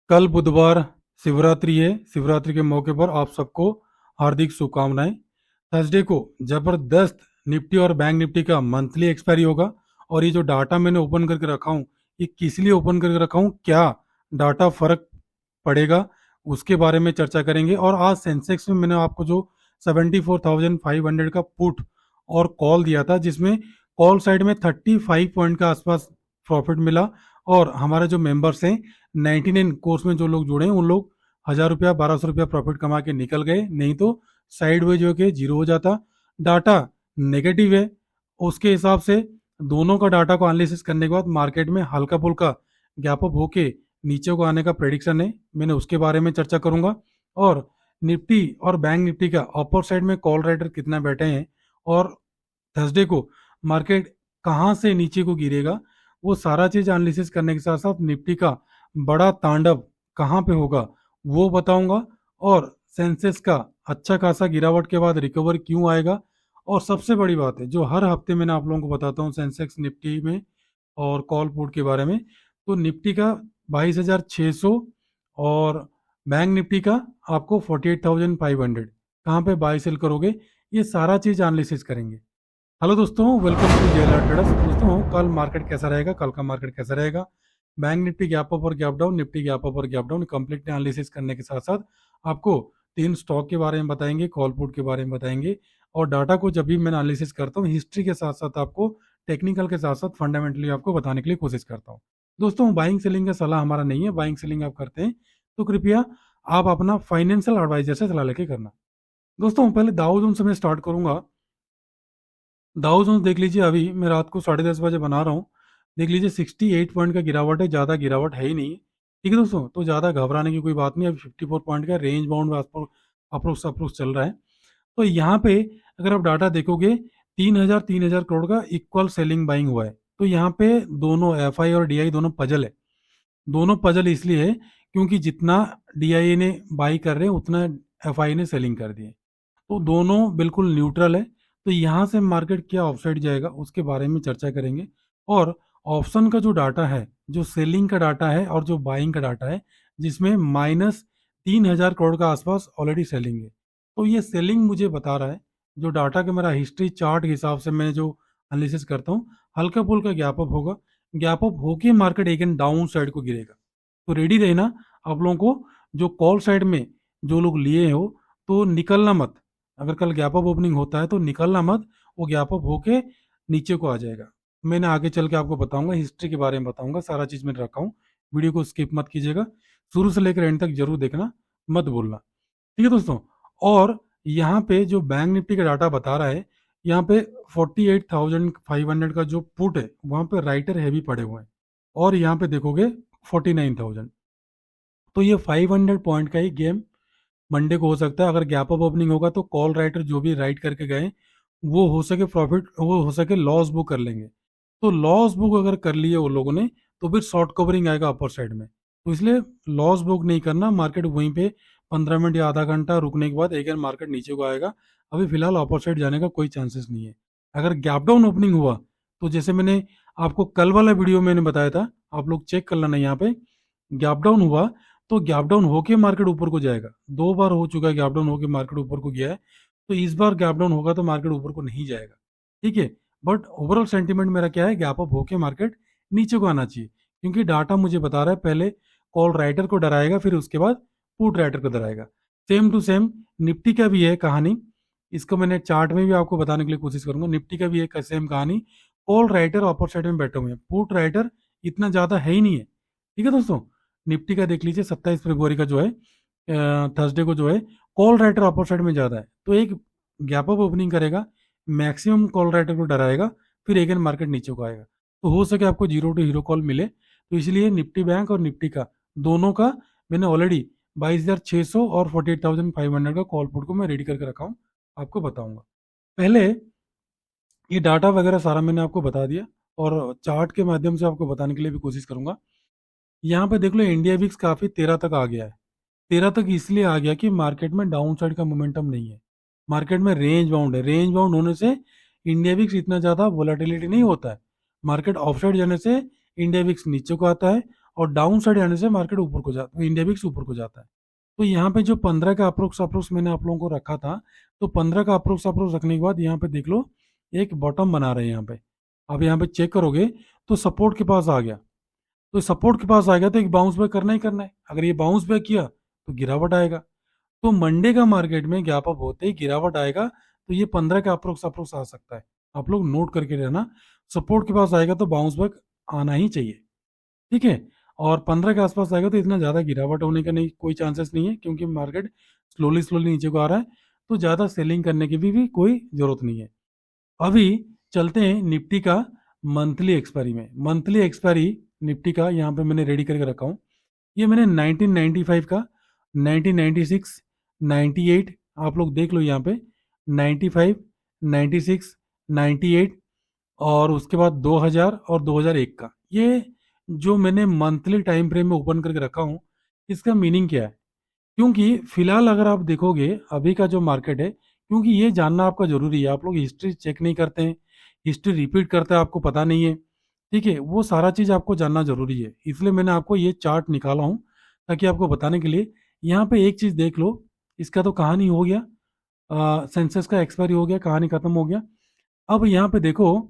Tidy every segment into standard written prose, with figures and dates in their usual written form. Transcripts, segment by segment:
कल बुधवार शिवरात्रि है। शिवरात्रि के मौके पर आप सबको हार्दिक शुभकामनाएं। थर्सडे को जबरदस्त निफ्टी और बैंक निफ्टी का मंथली एक्सपायरी होगा। और ये जो डाटा मैंने ओपन करके रखा हूँ, ये किस लिए ओपन करके रखा हूँ, क्या डाटा फर्क पड़ेगा, उसके बारे में चर्चा करेंगे। और आज सेंसेक्स में मैंने आपको जो 74,500 का पुट और कॉल दिया था, जिसमें कॉल साइड में 35 पॉइंट का आसपास प्रॉफिट मिला। और हमारे जो मेंबर्स हैं 99 कोर्स में जो लोग जुड़े हैं, उन लोग 1,000 रुपया 1,200 रुपया प्रॉफिट कमा के निकल गए, नहीं तो साइड वेज होके जीरो हो जाता। डाटा नेगेटिव है। उसके हिसाब से दोनों का डाटा को एनालिसिस करने के बाद मार्केट में हल्का फुल्का गैप अप होके नीचे को आने का प्रेडिक्शन है। मैंने उसके बारे में चर्चा करूंगा। और निफ्टी और बैंक निफ्टी का अपर साइड में कॉल राइटर कितना बैठे हैं, और थर्सडे को मार्केट कहाँ से नीचे को गिरेगा, वो सारा चीज एनालिसिस करने के साथ साथ निफ्टी का बड़ा तांडव कहाँ पे होगा वो बताऊंगा। और सेंसेक्स का अच्छा खासा गिरावट के बाद रिकवर क्यों आएगा। और सबसे बड़ी बात है जो हर हफ्ते मैंने आप लोगों को बताता हूँ सेंसेक्स निफ्टी में और कॉल पुट के बारे में, तो निफ्टी का 22,600 और बैंक निफ्टी का आपको 48,500 कहाँ पे बाई सेल करोगे, ये सारा चीज एनालिसिस करेंगे। हेलो दोस्तों, वेलकम टू जेएलआर ट्रेडर्स। दोस्तों, कल मार्केट कैसा रहेगा, कल का मार्केट कैसा रहेगा, बैंक निफ्टी गैप अप और gap down, Nifty gap up और गैप डाउन, कंप्लीट एनालिसिस करने के साथ साथ आपको तीन स्टॉक के बारे में बताएंगे, कॉल पुट के बारे में बताएंगे। और डाटा को जब भी मैं एनालिसिस करता हूँ, हिस्ट्री के साथ साथ आपको टेक्निकल के साथ साथ फंडामेंटली आपको बताने के लिए कोशिश करता हूँ। दोस्तों, बाइंग सेलिंग का सलाह हमारा नहीं है। बाइंग सेलिंग आप करते हैं तो कृपया आप अपना फाइनेंशियल एडवाइजर से सलाह लेके करना। दोस्तों, पहले दाऊ जोन से मैं स्टार्ट करूंगा। दाऊ जोन्स देख लीजिए, अभी मैं रात को 10:30 बजे बना रहा हूँ। देख लीजिए 68 पॉइंट का गिरावट है, ज़्यादा गिरावट है ही नहीं। ठीक है दोस्तों, तो ज़्यादा घबराने की कोई बात नहीं। अभी 54 पॉइंट का रेंज बाउंड में अप्रोक्स अप्रोक्स चल रहा है। तो यहाँ पे अगर आप डाटा देखोगे, 3,000 करोड़ का इक्वल सेलिंग बाइंग हुआ है। तो यहाँ पे दोनों एफआई और डीआई दोनों पजल है। दोनों पजल इसलिए है क्योंकि जितना डीआई ने बाई कर रहे हैं उतना एफआई ने सेलिंग कर दिए। तो दोनों बिल्कुल न्यूट्रल है। तो यहाँ से मार्केट क्या ऑफसाइड जाएगा उसके बारे में चर्चा करेंगे। और ऑप्शन का जो डाटा है, जो सेलिंग का डाटा है और जो बाइंग का डाटा है, जिसमें -3,000 करोड़ का आसपास ऑलरेडी सेलिंग है। तो ये सेलिंग मुझे बता रहा है, जो डाटा का मेरा हिस्ट्री चार्ट के हिसाब से मैं जो एनालिसिस करता हूँ, हल्का फुल्का गैप अप होगा। गैप अप होके मार्केट एक डाउन साइड को गिरेगा। तो रेडी रहना आप लोगों को। जो कॉल साइड में जो लोग लिए हो, तो निकलना मत। अगर कल गैप अप ओपनिंग होता है तो निकलना मत, वो गैप अप होके नीचे को आ जाएगा। मैंने आगे चल के आपको बताऊंगा, हिस्ट्री के बारे में बताऊंगा, सारा चीज मैंने रखा हूँ। वीडियो को स्किप मत कीजिएगा, शुरू से लेकर एंड तक जरूर देखना, मत भूलना। ठीक है दोस्तों। और यहाँ पे जो बैंक निफ्टी का डाटा बता रहा है, यहाँ पे 48,500 का जो पुट है वहां पे राइटर हैवी पड़े हुए हैं। और यहाँ पे देखोगे 49,000। तो ये 500 पॉइंट का ही गेम मंडे को हो सकता है। अगर गैप अप ओपनिंग होगा तो कॉल राइटर जो भी राइट करके गए, वो हो सके प्रॉफिट, वो हो सके लॉस बुक कर लेंगे। तो लॉस बुक अगर कर लिए वो लोगों ने, तो फिर शॉर्ट कवरिंग आएगा अपर साइड में। तो इसलिए लॉस बुक नहीं करना। मार्केट वहीं पे 15 मिनट या आधा घंटा रुकने के बाद एक बार मार्केट नीचे को आएगा। अभी फिलहाल अपर साइड जाने का कोई चांसेस नहीं है। अगर गैप डाउन ओपनिंग हुआ, तो जैसे मैंने आपको कल वाला वीडियो मैंने बताया था, आप लोग चेक कर लेना। यहाँ पे गैप डाउन हुआ तो गैप डाउन होके मार्केट ऊपर को जाएगा। दो बार हो चुका है गैप डाउन होके मार्केट ऊपर को गया है। तो इस बार गैप डाउन होगा तो मार्केट ऊपर को नहीं जाएगा। ठीक है। बट ओवरऑल सेंटीमेंट मेरा क्या है, गैप अप होके मार्केट नीचे को आना चाहिए। क्योंकि डाटा मुझे बता रहा है पहले कॉल राइटर को डराएगा, फिर उसके बाद पुट राइटर को डराएगा। सेम टू सेम निफ्टी का भी है कहानी। इसको मैंने चार्ट में भी आपको बताने के लिए कोशिश करूंगा। निफ्टी का भी एक सेम कहानी। कॉल राइटर अपर साइड में बैठे हुए हैं, पुट राइटर इतना ज्यादा है ही नहीं है। ठीक है दोस्तों। निफ्टी का देख लीजिए 27 फरवरी का जो है, थर्सडे को जो है, कॉल राइटर अपर साइड में ज्यादा है। तो एक गैप अप ओपनिंग करेगा, मैक्सिमम कॉल राइटर को डराएगा, फिर एक मार्केट नीचे को आएगा। तो हो सके आपको जीरो टू हीरो कॉल मिले। तो इसलिए निफ्टी बैंक और निफ्टी का दोनों का मैंने ऑलरेडी 22,600 और 48,500 का कॉल पुट को मैं रेडी करके रखा हूँ, आपको बताऊंगा। पहले ये डाटा वगैरह सारा मैंने आपको बता दिया, और चार्ट के माध्यम से आपको बताने के लिए भी कोशिश करूंगा। यहाँ पे देख लो, इंडिया विक्स काफी 13 तक आ गया है। 13 तक इसलिए आ गया कि मार्केट में डाउन साइड का मोमेंटम नहीं है। मार्केट में रेंज बाउंड है। रेंज बाउंड होने से इंडिया विक्स इतना ज्यादा वोलेटिलिटी नहीं होता है। मार्केट ऑफ साइड जाने से इंडिया विक्स नीचे को आता है, और डाउन साइड आने से मार्केट ऊपर को जाता है, इंडिया विक्स ऊपर को जाता है। तो यहाँ पे जो 15 का अप्रोक्स अप्रोक्स मैंने आप लोगों को रखा था, तो 15 का अप्रोक्स अप्रोक्स रखने के बाद यहाँ पे देख लो एक बॉटम बना रहे हैं यहाँ पे। अब यहाँ पे चेक करोगे तो सपोर्ट के पास आ गया, तो सपोर्ट के पास आ गया तो एक बाउंस बैक करना ही करना है। अगर ये बाउंस बैक किया तो गिरावट आएगा। तो मंडे का मार्केट में गैप अप होते ही गिरावट आएगा, तो ये 15 का अप्रोक्स अप्रोक्स आ सकता है। आप लोग नोट करके रहना, सपोर्ट के पास आएगा तो बाउंस बैक आना ही चाहिए, ठीक है। और 15 के आसपास आएगा तो इतना ज़्यादा गिरावट होने का नहीं, कोई चांसेस नहीं है, क्योंकि मार्केट स्लोली स्लोली नीचे को आ रहा है, तो ज़्यादा सेलिंग करने की भी कोई ज़रूरत नहीं है। अभी चलते हैं निफ्टी का मंथली एक्सपायरी में। मंथली एक्सपायरी निफ्टी का यहाँ पे मैंने रेडी करके रखा हूँ। ये मैंने 1995 का, 1996, 98, आप लोग देख लो यहाँ पे 95, 96, 98 और उसके बाद 2000 और 2001 का, ये जो मैंने मंथली टाइम फ्रेम में ओपन करके रखा हूँ, इसका मीनिंग क्या है? क्योंकि फिलहाल अगर आप देखोगे अभी का जो मार्केट है, क्योंकि ये जानना आपका जरूरी है, आप लोग हिस्ट्री चेक नहीं करते हैं, हिस्ट्री रिपीट करते हैं, आपको पता नहीं है, ठीक है, वो सारा चीज़ आपको जानना जरूरी है। इसलिए मैंने आपको ये चार्ट निकाला हूँ ताकि आपको बताने के लिए। यहाँ पे एक चीज़ देख लो, इसका तो कहानी हो गया, सेंसस का एक्सपायरी हो गया, कहानी खत्म हो गया। अब यहाँ पे देखो,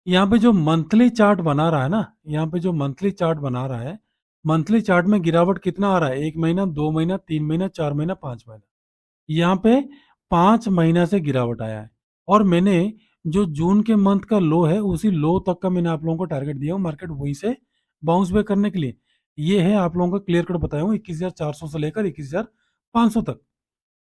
यहाँ पे जो मंथली चार्ट बना रहा है ना, यहाँ पे जो मंथली चार्ट बना रहा है, मंथली चार्ट में गिरावट कितना आ रहा है? 1 महीना, 2 महीना, 3 महीना, 4 महीना, 5 महीना। यहाँ पे 5 महीना से गिरावट आया है। और मैंने जो जून के मंथ का लो है, उसी लो तक का मैंने आप लोगों को टारगेट दिया हूँ, मार्केट वहीं से बाउंस बैक करने के लिए। ये है आप लोगों का क्लियर कट बताया हूँ, 21,400 से लेकर 21,500 तक,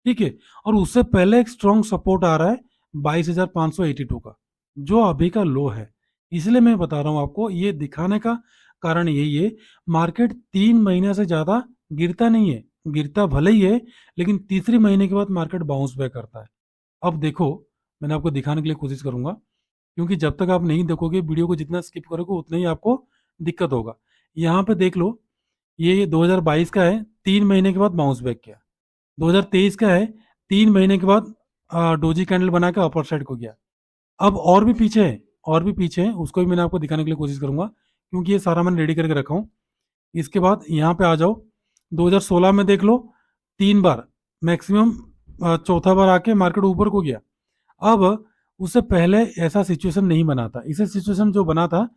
ठीक है। और उससे पहले एक स्ट्रॉन्ग सपोर्ट आ रहा है 22,582 का, जो अभी का लो है। इसलिए मैं बता रहा हूं आपको, ये दिखाने का कारण यही है, मार्केट 3 महीने से ज्यादा गिरता नहीं है, गिरता भले ही है, लेकिन तीसरे महीने के बाद मार्केट बाउंस बैक करता है। अब देखो, मैंने आपको दिखाने के लिए कोशिश करूंगा, क्योंकि जब तक आप नहीं देखोगे वीडियो को, जितना स्किप करोगे उतना ही आपको दिक्कत होगा। यहाँ पे देख लो, ये 2022 का है, 3 महीने के बाद बाउंस बैक किया। 2023 का है, 3 महीने के बाद डोजी कैंडल बना के अपर साइड को गया। अब और भी पीछे है, और भी पीछे है, उसको भी मैंने आपको दिखाने के लिए कोशिश करूंगा, क्योंकि ये सारा मैंने रेडी करके रखा हूँ। इसके बाद यहाँ पे आ जाओ, 2016 में देख लो, 3 बार मैक्सिमम, चौथा बार आके मार्केट ऊपर को गया। अब उससे पहले ऐसा सिचुएशन नहीं बना था, इसे सिचुएशन जो बना था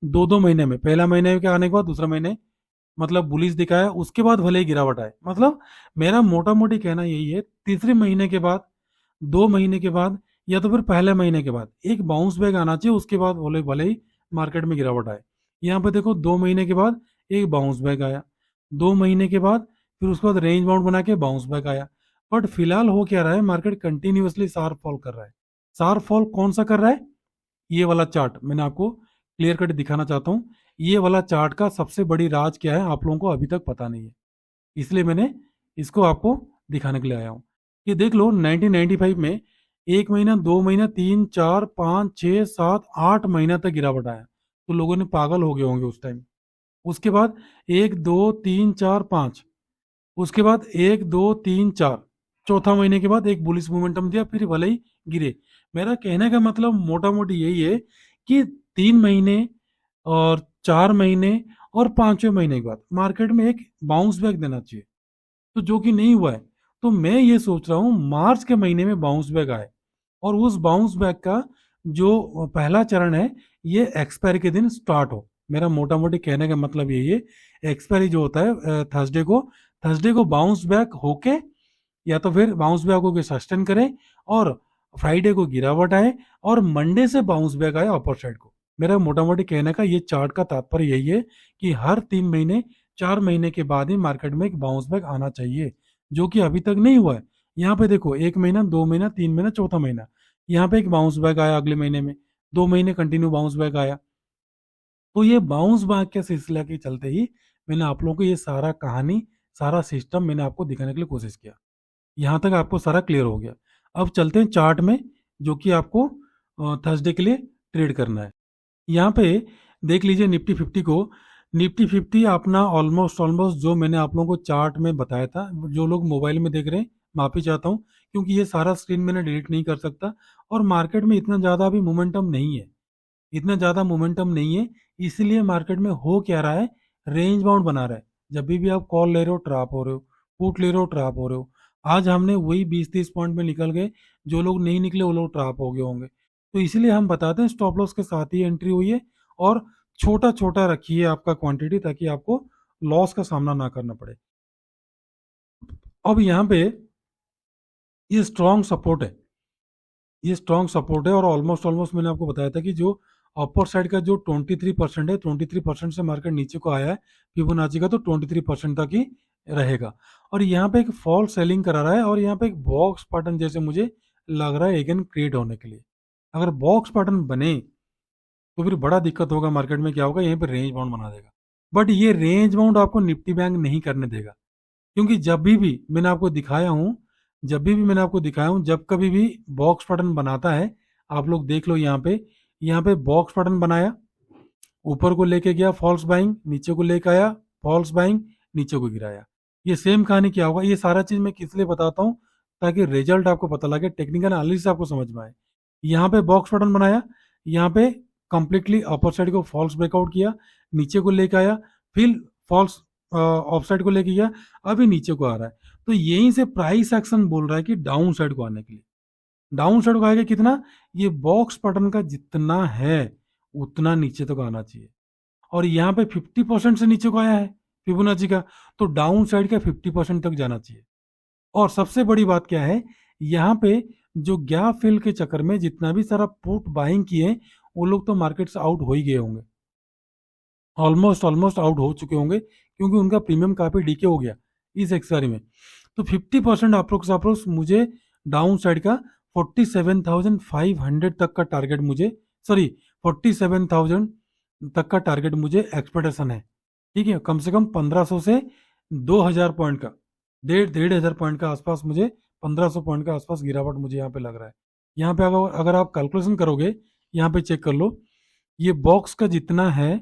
2-2 महीने में, पहला महीने के आने के बाद दूसरा महीने मतलब बुलिश दिखाया, उसके बाद भले ही गिरावट आए। मतलब मेरा मोटा मोटी कहना यही है, तीसरे महीने के बाद, 2 महीने के बाद, या तो फिर पहले महीने के बाद एक बाउंस बैक आना चाहिए, उसके बाद भले भले ही मार्केट में गिरावट आए। यहाँ पे देखो, 2 महीने के बाद एक बाउंस बैक आया, 2 महीने के बाद फिर उसके बाद रेंज बाउंड बना के बाउंस बैक आया। बट फिलहाल हो क्या रहा है, मार्केट कंटिन्यूअसली शार्प फॉल कर रहा है। शार्प फॉल कौन सा कर रहा है? ये वाला चार्ट मैंने आपको क्लियर कट दिखाना चाहता हूँ। ये वाला चार्ट का सबसे बड़ी राज क्या है, आप लोगों को अभी तक पता नहीं है, इसलिए मैंने इसको आपको दिखाने के लिए आया हूँ। ये देख लो, 1995 में 1 महीना, 2 महीना, 3, 4, 5, 6, 7, 8 महीना तक गिरावट आया, तो लोगों ने पागल हो गए होंगे उस टाइम। उसके बाद 1, 2, 3, 4, 5, उसके बाद 1, 2, 3, 4, चौथा महीने के बाद एक बुलिश मोमेंटम दिया, फिर भले ही गिरे। मेरा कहने का मतलब मोटा मोटी यही है कि 3 महीने और 4 महीने और 5वें महीने के बाद मार्केट में एक बाउंस बैक देना चाहिए, तो जो कि नहीं हुआ है। तो मैं ये सोच रहा हूँ मार्च के महीने में बाउंस बैक आए, और उस बाउंस बैक का जो पहला चरण है, ये एक्सपायरी के दिन स्टार्ट हो। मेरा मोटा मोटी कहने का मतलब यही है, एक्सपायरी जो होता है थर्सडे को बाउंस बैक होके, या तो फिर बाउंस बैक होके सस्टेन करे, और फ्राइडे को गिरावट आए, और मंडे से बाउंस बैक आए अपर साइड को। मेरा मोटा मोटी कहने का ये चार्ट का तात्पर्य यही है कि हर 3 महीने, 4 महीने के बाद ही मार्केट में एक बाउंस बैक आना चाहिए, जो कि अभी तक नहीं हुआ है। यहाँ पे देखो, 1 महीना, 2 महीना, 3 महीना, चौथा महीना, यहाँ पे एक बाउंस बैक आया अगले महीने में, 2 महीने कंटिन्यू बाउंस बैक आया। तो ये बाउंस बैक के सिलसिला के चलते ही मैंने आप लोगों को ये सारा कहानी, सारा सिस्टम मैंने आपको दिखाने के लिए कोशिश किया। यहाँ तक आपको सारा क्लियर हो गया। अब चलते हैं चार्ट में, जो कि आपको थर्सडे के लिए ट्रेड करना है। यहाँ पे देख लीजिए निफ्टी 50 को। निफ्टी 50 अपना ऑलमोस्ट ऑलमोस्ट जो मैंने आप लोगों को चार्ट में बताया था, जो लोग मोबाइल में देख रहे हैं, माफी चाहता हूँ, क्योंकि ये सारा स्क्रीन मैंने डिलीट नहीं कर सकता, और मार्केट में इतना ज़्यादा अभी मोमेंटम नहीं है, इतना ज़्यादा मोमेंटम नहीं है, इसलिए मार्केट में हो क्या रहा है, रेंज बाउंड बना रहा है। जब भी आप कॉल ले रहे हो ट्रैप हो रहे हो, पुट ले रहे हो ट्रैप हो रहे हो। आज हमने वही 20-30 पॉइंट में निकल गए, जो लोग नहीं निकले वो लोग ट्रैप हो गए होंगे। तो इसलिए हम बताते हैं स्टॉप लॉस के साथ ही एंट्री हुई है, और छोटा छोटा रखिए आपका क्वांटिटी, ताकि आपको लॉस का सामना ना करना पड़े। अब यहाँ पे ये स्ट्रॉन्ग सपोर्ट है, ये स्ट्रॉन्ग सपोर्ट है, और ऑलमोस्ट ऑलमोस्ट मैंने आपको बताया था कि जो अपर साइड का जो 23% है, 23% से मार्केट नीचे को आया है फिबोनाची का, तो 23% तक ही रहेगा। और यहाँ पे एक फॉल सेलिंग करा रहा है, और यहाँ पे एक बॉक्स पैटर्न जैसे मुझे लग रहा है अगेन क्रिएट होने के लिए। अगर बॉक्स पैटर्न बने तो फिर बड़ा दिक्कत होगा मार्केट में, क्या होगा, यहीं पे रेंज बाउंड बना देगा। बट ये रेंज बाउंड आपको निफ्टी बैंक नहीं करने देगा, क्योंकि जब भी मैंने आपको दिखाया हूं, जब कभी भी बॉक्स पैटर्न बनाता है, आप लोग देख लो यहाँ पे बॉक्स पैटर्न बनाया, ऊपर को लेके गया फॉल्स बाइंग, नीचे को लेके आया फॉल्स बाइंग, नीचे को गिराया। ये सेम कहानी क्या होगा, ये सारा चीज मैं किस लिए बताता हूँ, ताकि रिजल्ट आपको पता लगे, टेक्निकल एनालिसिस आपको समझ में आए। यहाँ पे बॉक्स पैटर्न बनाया, यहाँ पे कंप्लीटली अपर साइड को फॉल्स ब्रेकआउट किया, नीचे को लेके आया, फिर फॉल्स ऑफ साइड को लेके गया, अभी नीचे को आ रहा है। तो यहीं से प्राइस एक्शन बोल रहा है कि डाउन साइड को आने के लिए। डाउन साइड को आएगा कितना, ये बॉक्स पैटर्न का जितना है उतना नीचे तक आना चाहिए। और यहाँ पे 50% से नीचे को आया है फिबोनाची का, तो डाउन साइड का 50% तक जाना चाहिए। और सबसे बड़ी बात क्या है, यहाँ पे जो गैप फिल के चक्कर में जितना भी सारा पुट बाइंग किए, वो लोग तो मार्केट से आउट हो ही गए होंगे, ऑलमोस्ट ऑलमोस्ट आउट हो चुके होंगे, क्योंकि उनका प्रीमियम काफी डीके हो गया इस एक्सपायरी में। तो 50% अप्रोक्स अप्रोक्स मुझे डाउन साइड का 47,500 तक का टारगेट मुझे, सॉरी 47,000 तक का टारगेट मुझे एक्सपेक्टेशन है। ठीक है, कम से कम 1500 से 2000 पॉइंट का, 1,500 पॉइंट का आसपास मुझे, 1500 पॉइंट का आसपास गिरावट मुझे यहाँ पे लग रहा है। यहाँ पे अगर आप कैलकुलेशन करोगे, यहाँ पे चेक कर लो, ये बॉक्स का जितना है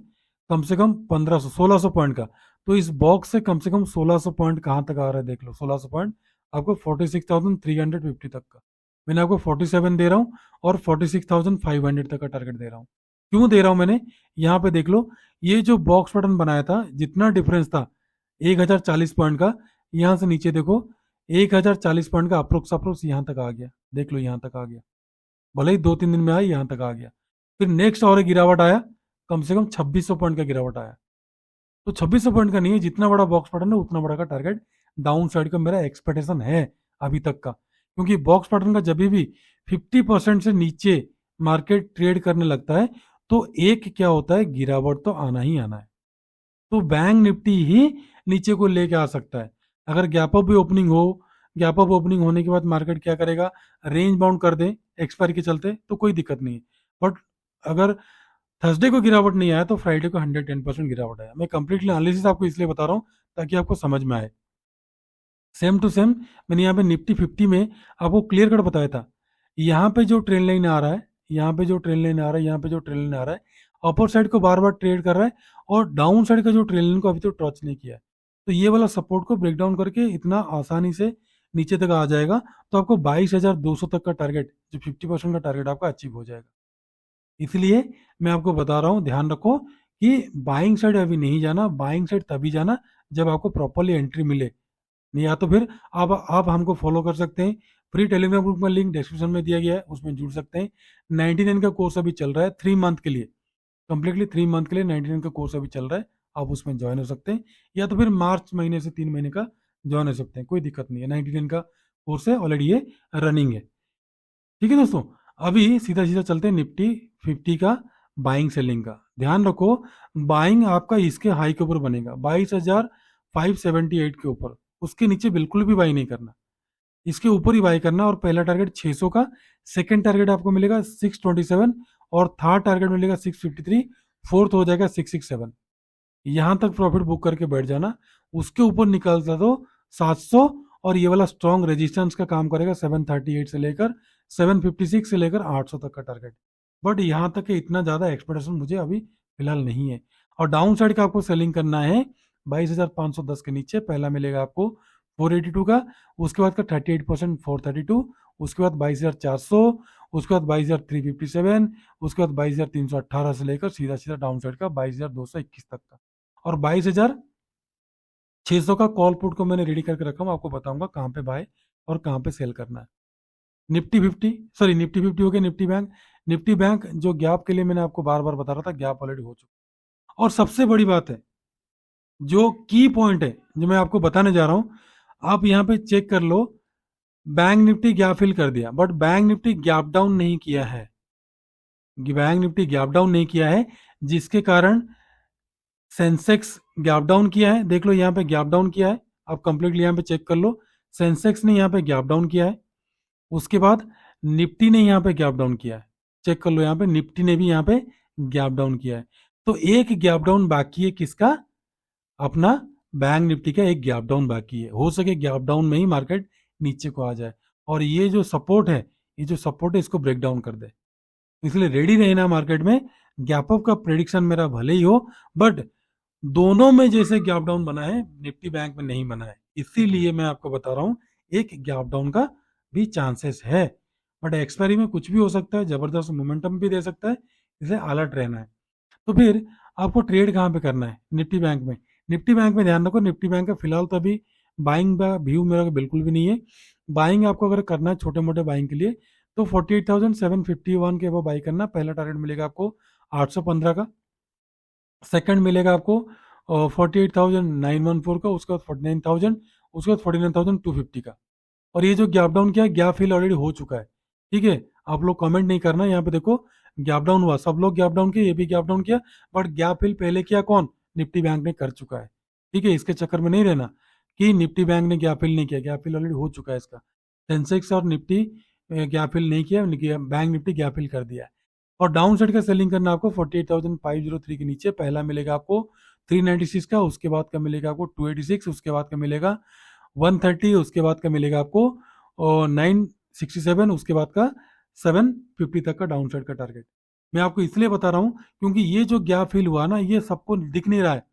कम से कम 1500 1600 पॉइंट का, तो इस बॉक्स से कम 1600 पॉइंट कहाँ तक आ रहा है देख लो, 1600 पॉइंट आपको 46,350 तक का। मैंने आपको 47 दे रहा हूँ, और 46,500 तक का टारगेट दे रहा हूँ। क्यों दे रहा हूँ मैंने, यहाँ पे देख लो, ये जो बॉक्स पैटर्न बनाया था, जितना डिफरेंस था 1040 पॉइंट का, यहाँ से नीचे देखो 1040 पॉइंट का अप्रोक्स अप्रोक्स यहाँ तक आ गया, देख लो यहाँ तक आ गया, भले ही 2-3 दिन में आया, यहाँ तक आ गया। फिर नेक्स्ट और एक गिरावट आया, कम से कम 2600 पॉइंट का गिरावट आया। तो 2600 पॉइंट का नहीं है, जितना बड़ा बॉक्स पैटर्न है उतना बड़ा का टारगेट डाउन साइड का मेरा एक्सपेक्टेशन है अभी तक का। क्योंकि बॉक्स पैटर्न का जब भी 50% से नीचे मार्केट ट्रेड करने लगता है, तो एक क्या होता है, गिरावट तो आना ही आना है। तो बैंक निफ्टी ही नीचे को लेके आ सकता है। अगर गैप अप भी ओपनिंग हो, गैप अप ओपनिंग होने के बाद मार्केट क्या करेगा, रेंज बाउंड कर दे एक्सपायरी के चलते, तो कोई दिक्कत नहीं है। बट अगर थर्सडे को गिरावट नहीं आया, तो फ्राइडे को 110% गिरावट आया। मैं कंप्लीटली एनालिसिस आपको इसलिए बता रहा हूँ ताकि आपको समझ में आए। सेम टू सेम मैंने यहाँ पे निफ्टी 50 में आपको क्लियर कट बताया था। यहाँ पे जो ट्रेंड लाइन आ रहा है, यहाँ पे जो ट्रेंड लाइन आ रहा है, यहाँ पे जो ट्रेंड लाइन आ रहा है, अपर साइड को बार बार ट्रेड कर रहा है, और डाउन साइड का जो ट्रेंड लाइन को अभी तो टच नहीं किया है। तो ये वाला सपोर्ट को ब्रेक डाउन करके इतना आसानी से नीचे तक आ जाएगा, तो आपको 22,200 तक का टारगेट, जो 50% का टारगेट आपका अचीव हो जाएगा। इसलिए मैं आपको बता रहा हूँ, ध्यान रखो कि बाइंग साइड अभी नहीं जाना, बाइंग साइड तभी जाना जब आपको प्रॉपरली एंट्री मिले। नहीं, या तो फिर आप हमको फॉलो कर सकते हैं, फ्री टेलीग्राम ग्रुप का लिंक डिस्क्रिप्शन में दिया गया है, उसमें जुड़ सकते हैं। 99 का कोर्स अभी चल रहा है 3 मंथ के लिए, कंप्लीटली 3 मंथ के लिए 99 का कोर्स अभी चल रहा है, आप उसमें ज्वाइन हो सकते हैं। या तो फिर मार्च महीने से 3 महीने का ज्वाइन हो सकते हैं, कोई दिक्कत नहीं है। 99 का कोर्स है, ऑलरेडी ये रनिंग है। ठीक है दोस्तों, अभी सीधा सीधा चलते हैं निफ्टी 50 का बाइंग सेलिंग का। ध्यान रखो, बाइंग आपका इसके हाई के ऊपर बनेगा 22,578 के ऊपर, उसके नीचे बिल्कुल भी बाई नहीं करना, इसके ऊपर ही बाई करना। और पहला टारगेट 600 का, सेकंड टारगेट आपको मिलेगा 627, और थर्ड टारगेट मिलेगा 653, फोर्थ हो जाएगा 667। यहां तक प्रॉफिट बुक करके बैठ जाना, उसके ऊपर निकलता तो 700, और ये वाला स्ट्रॉन्ग रेजिस्टेंस का काम करेगा 738 से लेकर 756 से लेकर 800 तक का टारगेट। बट यहाँ तक कि इतना ज्यादा एक्सपेक्टेशन मुझे अभी फिलहाल नहीं है। और डाउन साइड का आपको सेलिंग करना है 22,510 के नीचे, पहला मिलेगा आपको 482 का, उसके बाद का 38% 432, उसके बाद 22,400, उसके बाद 22,357, उसके बाद 22,318 से लेकर सीधा सीधा डाउन साइड का 22,221 तक का, और 22,600 का कॉल पुट को मैंने रेडी करके रखा हूँ, आपको बताऊंगा कहाँ पे बाय और कहाँ पे सेल करना है। निफ्टी 50, सॉरी निफ्टी 50 हो गया। निफ्टी बैंक जो गैप के लिए मैंने आपको बार बार बता रहा था, गैप ऑलरेडी हो चुका। और सबसे बड़ी बात है, जो की पॉइंट है जो मैं आपको बताने जा रहा हूं, आप यहाँ पे चेक कर लो। बैंक निफ्टी गैप फिल कर दिया, but bank Nifty gap down नहीं किया है। बैंक निफ्टी गैप डाउन नहीं किया है, जिसके कारण सेंसेक्स गैप डाउन किया है। देख लो यहाँ पे गैप डाउन किया है, आप कंप्लीटली यहाँ पे चेक कर लो। सेंसेक्स ने यहाँ पे गैप डाउन किया है, उसके बाद निफ्टी ने यहाँ पे गैप डाउन किया है। चेक कर लो यहाँ पे निफ्टी ने भी यहाँ पे गैप डाउन किया है। तो एक गैप डाउन बाकी है किसका? अपना बैंक निफ्टी का एक गैप डाउन बाकी है। हो सके गैप डाउन में ही मार्केट नीचे को आ जाए, और ये जो सपोर्ट है, इसको ब्रेक डाउन कर दे। इसलिए रेडी रहना मार्केट में। गैप अप का प्रेडिक्शन मेरा भले ही हो, बट दोनों में जैसे गैप डाउन बना है, निफ्टी बैंक में नहीं बना है। इसीलिए मैं आपको बता रहा हूं एक गैप डाउन का भी चांसेस है, बट एक्सपायरी में कुछ भी हो सकता है, जबरदस्त मोमेंटम भी दे सकता है, इसलिए अलर्ट रहना है। तो फिर आपको ट्रेड कहाँ पे करना है? निफ्टी बैंक में। निफ्टी बैंक में ध्यान रखो, निफ्टी बैंक का फिलहाल तो अभी बाइंग का व्यू मेरा बिल्कुल भी नहीं है। बाइंग आपको अगर करना है छोटे मोटे बाइंग के लिए, तो 48,751 के वो बाई करना। पहला टारगेट मिलेगा आपको 815 का, सेकंड मिलेगा आपको 48,914 का, उसके बाद 49,000, उसके बाद 49,250 का। और ये जो गैप डाउन किया है, गैप फिल ऑलरेडी हो चुका है। ठीक है, आप लोग कमेंट नहीं करना, यहाँ पे देखो गैप डाउन हुआ, सब लोग गैप डाउन किए, ये भी गैप डाउन किया, बट गैप फिल पहले किया कौन? निफ्टी बैंक ने कर चुका है। ठीक है, इसके चक्कर में नहीं रहना कि निफ्टी बैंक ने गैप फिल नहीं किया, गैप फिल ऑलरेडी हो चुका है इसका। सेंसेक्स और निफ्टी गैप फिल नहीं किया, बैंक निफ्टी गैप फिल कर दिया है। और डाउन साइड का सेलिंग करना आपको 48,503 के नीचे। पहला मिलेगा आपको 396 का, उसके बाद का मिलेगा आपको 286, उसके बाद का मिलेगा 130, उसके बाद का मिलेगा आपको 967, उसके बाद का 750 तक का डाउन साइड का टारगेट। मैं आपको इसलिए बता रहा हूं क्योंकि ये जो गैप फिल हुआ ना, ये सबको दिख नहीं रहा है,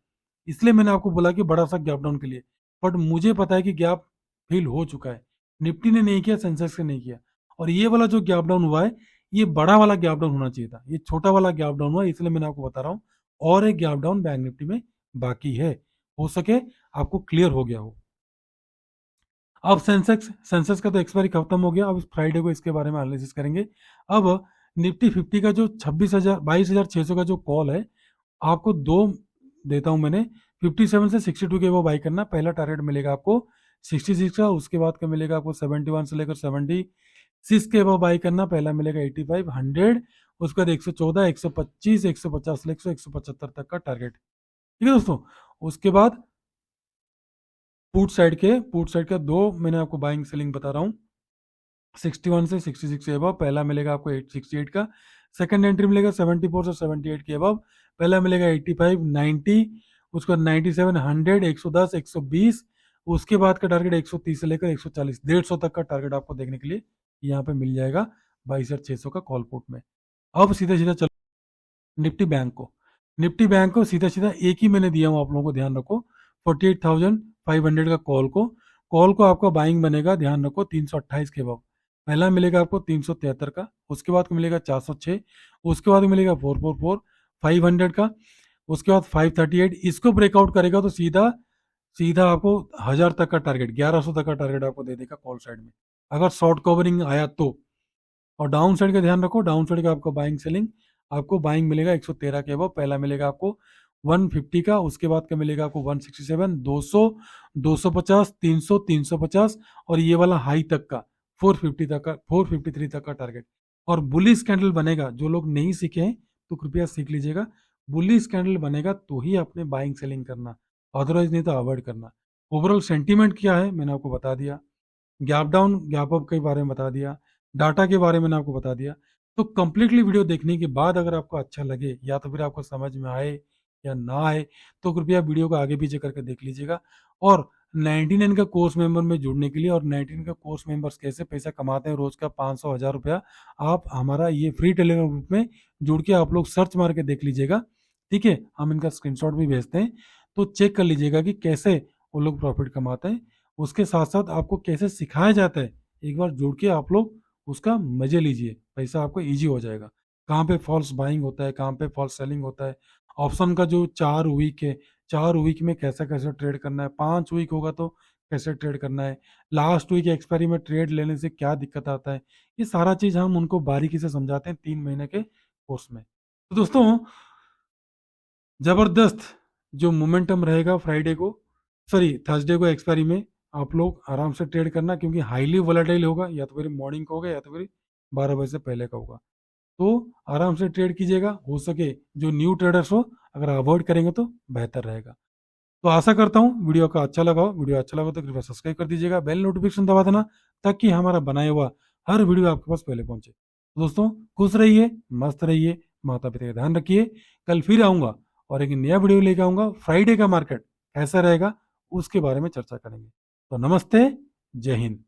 इसलिए मैंने आपको बोला कि बड़ा सा गैप डाउन के लिए। बट मुझे पता है कि गैप फिल हो चुका है, निफ्टी ने नहीं किया, सेंसेक्स ने नहीं किया। और ये वाला जो गैप डाउन हुआ है, ये बड़ा वाला गैप डाउन होना चाहिए था, ये छोटा वाला गैप डाउन हुआ, इसलिए मैंने आपको बता रहा हूँ। और एक गैप डाउन बैंक निफ्टी में बाकी है, हो सके आपको क्लियर हो गया हो। अब सेंसेक्स का तो एक्सपायरी खत्म हो गया, अब फ्राइडे को इसके बारे में एनालिसिस करेंगे। अब निफ्टी 50 का जो 22,600 का जो कॉल है, आपको दो देता हूं मैंने। 57 से 62 के वो बाई करना। पहला टारगेट मिलेगा आपको 66 का, उसके बाद का मिलेगा आपको 71 से लेकर 76 के वो बाई करना। पहला मिलेगा 85, 100, उसके बाद 114, 125, 150 से लेकर 175 तक का टारगेट। ठीक है दोस्तों, उसके बाद पुट साइड का दो मैंने आपको बाइंग सेलिंग बता रहा हूँ। 61 से 66 के अबव पहला मिलेगा आपको 868 का, सेकंड एंट्री मिलेगा 74 से 78 के अबव, पहला मिलेगा 85, 90, उसके बाद 97, 100, 110, 120, उसके बाद का टारगेट 130 से लेकर 140, 150 तक का टारगेट आपको देखने के लिए यहाँ पे मिल जाएगा 22,600 का कॉल पुट में। अब सीधा सीधा चलो निफ्टी बैंक को। निफ्टी बैंक को सीधा सीधा एक ही मैंने दिया हूँ, आप लोगों को ध्यान रखो। 48,500 का कॉल को आपका बाइंग बनेगा, ध्यान रखो 328 के अबव। पहला मिलेगा आपको 373 का, उसके बाद मिलेगा 406, उसके बाद मिलेगा 444, 500 का, उसके बाद 538। इसको ब्रेकआउट करेगा तो सीधा सीधा आपको 1000 तक का टारगेट, 1100 तक का टारगेट आपको दे देगा कॉल साइड में, अगर शॉर्ट कवरिंग आया तो। और डाउन साइड का ध्यान रखो, डाउन साइड का आपको बाइंग सेलिंग, आपको बाइंग मिलेगा 113 के अबव। पहला मिलेगा आपको 150 का, उसके बाद का मिलेगा आपको 167, 200, 250, 300, 350, और ये वाला हाई तक का 450 तक का, 453 तक का टारगेट। और बुलिश कैंडल बनेगा, जो लोग नहीं सीखे हैं तो कृपया सीख लीजिएगा। बुलिश कैंडल बनेगा तो ही आपने बाइंग सेलिंग करना, अदरवाइज नहीं तो अवॉइड करना। ओवरऑल सेंटीमेंट क्या है मैंने आपको बता दिया, गैप डाउन गैप अप के बारे में बता दिया, डाटा के बारे में मैंने आपको बता दिया। तो कंप्लीटली वीडियो देखने के बाद अगर आपको अच्छा लगे या तो फिर आपको समझ में आए या ना आए, तो कृपया वीडियो को आगे पीछे करके देख लीजिएगा। और 99 का कोर्स मेंबर में जुड़ने के लिए, और 99 का कोर्स मेंबर्स कैसे पैसा कमाते हैं रोज का 500 1000 रुपया, आप हमारा ये फ्री टेलीग्राम ग्रुप में जुड़ के आप लोग सर्च मार के देख लीजिएगा। ठीक है, हम इनका स्क्रीनशॉट भी भेजते हैं, तो चेक कर लीजिएगा कि कैसे वो लोग प्रॉफिट कमाते हैं। उसके साथ साथ आपको कैसे सिखाया जाता है, एक बार जुड़ के आप लोग उसका मजे लीजिए, पैसा आपको ईजी हो जाएगा। कहाँ पे फॉल्स बाइंग होता है, कहाँ पे फॉल्स सेलिंग होता है, ऑप्शन का जो 4 वीक है, 4 वीक में कैसे कैसे ट्रेड करना है, 5 वीक होगा तो कैसे ट्रेड करना है, लास्ट वीक एक्सपायरी में ट्रेड लेने से क्या दिक्कत आता है, ये सारा चीज हम उनको बारीकी से समझाते हैं 3 महीने के कोर्स में। तो दोस्तों, जबरदस्त जो मोमेंटम रहेगा फ्राइडे को, सॉरी थर्सडे को एक्सपायरी में, आप लोग आराम से ट्रेड करना, क्योंकि हाईली वोलेटाइल होगा, या तो फिर मॉर्निंग का होगा या तो फिर 12 बजे से पहले का होगा। तो आराम से ट्रेड कीजिएगा, हो सके जो न्यू ट्रेडर्स हो अगर अवॉइड करेंगे तो बेहतर रहेगा। तो आशा करता हूँ वीडियो का अच्छा लगा हो, वीडियो अच्छा लगा तो कृपया सब्सक्राइब कर दीजिएगा, बेल नोटिफिकेशन दबा देना, ताकि हमारा बनाया हुआ हर वीडियो आपके पास पहले पहुंचे। तो दोस्तों, खुश रहिए, मस्त रहिए, माता पिता का ध्यान रखिए। कल फिर आऊंगा और एक नया वीडियो लेकर आऊंगा, फ्राइडे का मार्केट कैसा रहेगा उसके बारे में चर्चा करेंगे। तो नमस्ते, जय हिंद।